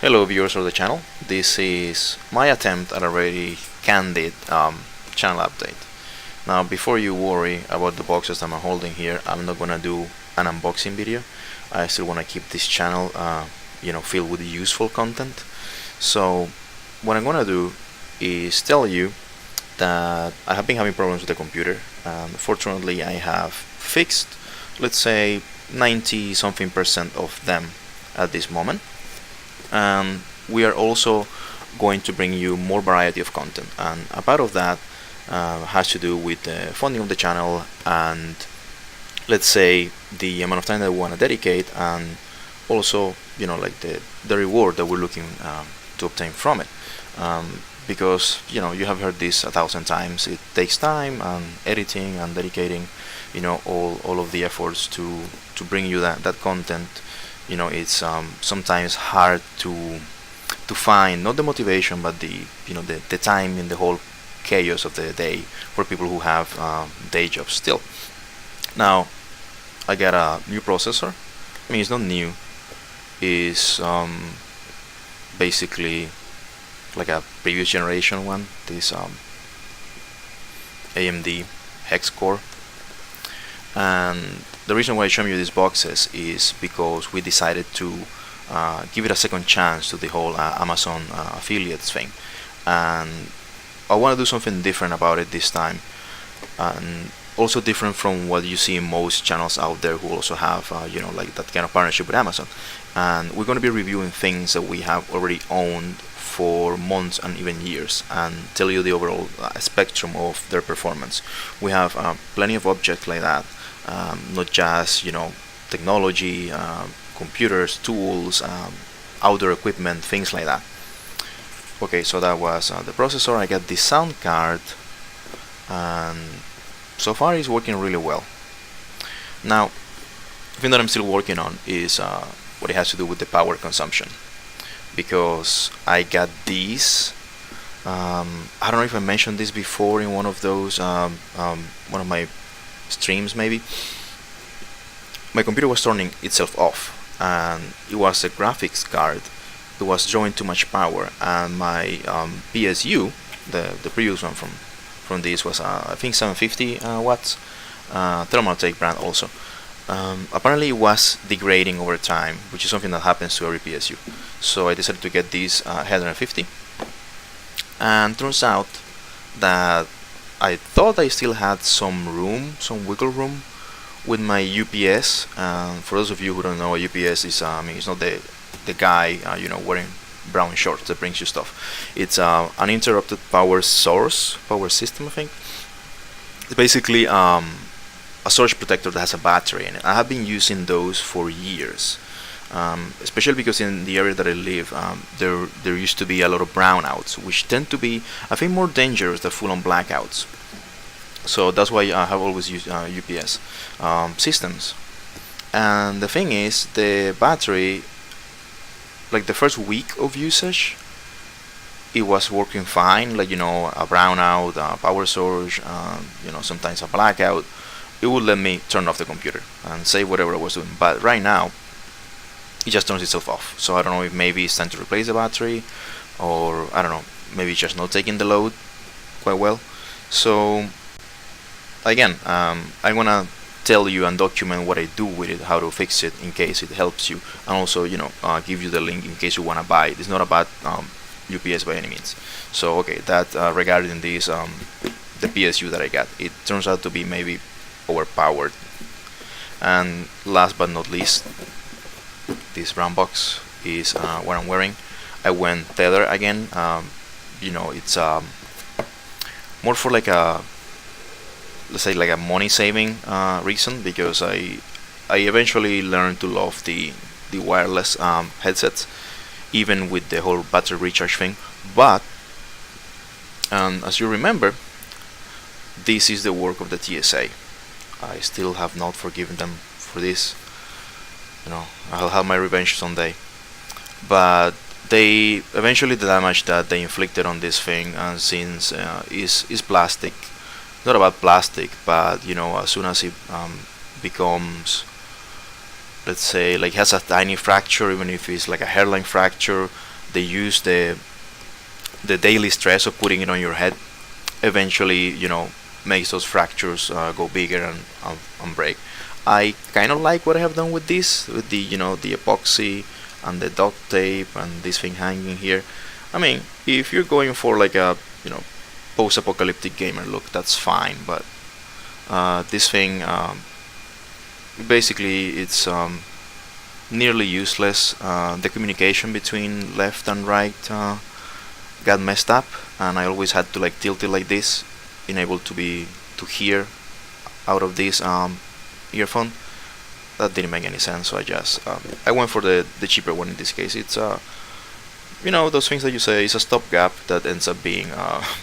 Hello viewers of the channel, this is my attempt at a very candid channel update. Now before you worry about the boxes I'm holding here, I'm not gonna do an unboxing video. I still wanna keep this channel filled with useful content. So what I'm gonna do is tell you that I have been having problems with the computer. Fortunately I have fixed, let's say 90 something percent of them at this moment. And we are also going to bring you more variety of content, and a part of that has to do with the funding of the channel and, let's say, the amount of time that we want to dedicate, and also like the reward that we're looking to obtain from it, because you have heard this 1,000 times. It takes time and editing and dedicating all of the efforts to bring you that content. It's sometimes hard to find not the motivation but the time in the whole chaos of the day for people who have day jobs still. Now I got a new processor. I mean, it's not new, it's basically like a previous generation one, this AMD hex core. And the reason why I show you these boxes is because we decided to give it a second chance to the whole Amazon affiliates thing, and I want to do something different about it this time, and also different from what you see in most channels out there who also have like that kind of partnership with Amazon. And we're going to be reviewing things that we have already owned for months and even years, and tell you the overall spectrum of their performance. We have plenty of objects like that, not just technology, computers, tools, outdoor equipment, things like that. Okay, so that was the processor. I got the sound card, and so far it's working really well. Now, the thing that I'm still working on is what it has to do with the power consumption, because I got these. I don't know if I mentioned this before in one of those one of my streams maybe. My computer was turning itself off, and it was a graphics card that was drawing too much power, and my PSU, the previous one from this, was I think 750 watts, Thermaltake brand also. Apparently it was degrading over time, which is something that happens to every PSU. So I decided to get this 150, and turns out that I thought I still had some wiggle room with my UPS. For those of you who don't know, a UPS is, it's not the guy wearing brown shorts that brings you stuff. It's an uninterrupted power system, I think. It's basically a surge protector that has a battery in it. I have been using those for years, especially because in the area that I live, there used to be a lot of brownouts, which tend to be, I think, more dangerous than full-on blackouts. So that's why I have always used UPS systems. And the thing is, the battery, like the first week of usage, it was working fine. Like a brownout, a power surge, sometimes a blackout, it would let me turn off the computer and save whatever I was doing. But right now it just turns itself off. So I don't know if maybe it's time to replace the battery, or I don't know, maybe it's just not taking the load quite well. So again, I'm gonna tell you and document what I do with it, how to fix it in case it helps you, and also give you the link in case you wanna buy it. It's not about UPS by any means. So okay, that regarding this the PSU that I got, it turns out to be maybe overpowered. And last but not least, this brown box is what I'm wearing. I went Tether again. It's more for like a, let's say, like a money saving reason, because I eventually learned to love the wireless headsets, even with the whole battery recharge thing. But as you remember, this is the work of the TSA. I still have not forgiven them for this. I'll have my revenge someday. But they eventually, the damage that they inflicted on this thing, and since is plastic, not about plastic, but as soon as it becomes, let's say, like has a tiny fracture, even if it's like a hairline fracture, they use the daily stress of putting it on your head eventually, makes those fractures go bigger and break. I kind of like what I have done with this, with the epoxy and the duct tape and this thing hanging here. I mean, if you're going for like a, post-apocalyptic gamer look, that's fine. But this thing, basically, it's nearly useless. The communication between left and right got messed up, and I always had to like tilt it like this, in able to hear out of this earphone. That didn't make any sense, so I went for the cheaper one in this case. It's those things that you say is a stopgap that ends up being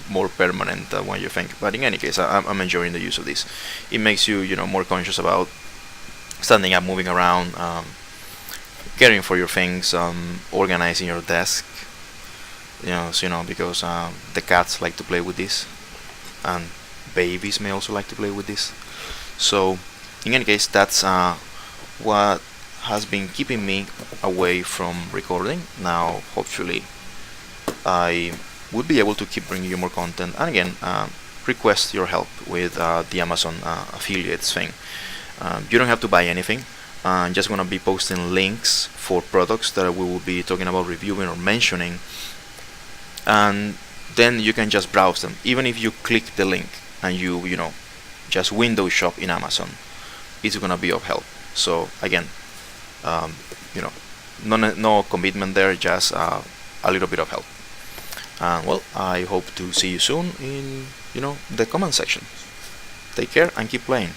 more permanent than what you think. But in any case, I'm enjoying the use of this. It makes you more conscious about standing up, moving around, caring for your things, organizing your desk. Because the cats like to play with this, and babies may also like to play with this. So, in any case, that's what has been keeping me away from recording. Now, hopefully, I would be able to keep bringing you more content. And again, request your help with the Amazon affiliates thing. You don't have to buy anything. I'm just gonna be posting links for products that we will be talking about reviewing or mentioning, and then you can just browse them. Even if you click the link and you just window shop in Amazon, it's gonna be of help. So again, no commitment there, just a little bit of help. Well, I hope to see you soon in the comment section. Take care and keep playing.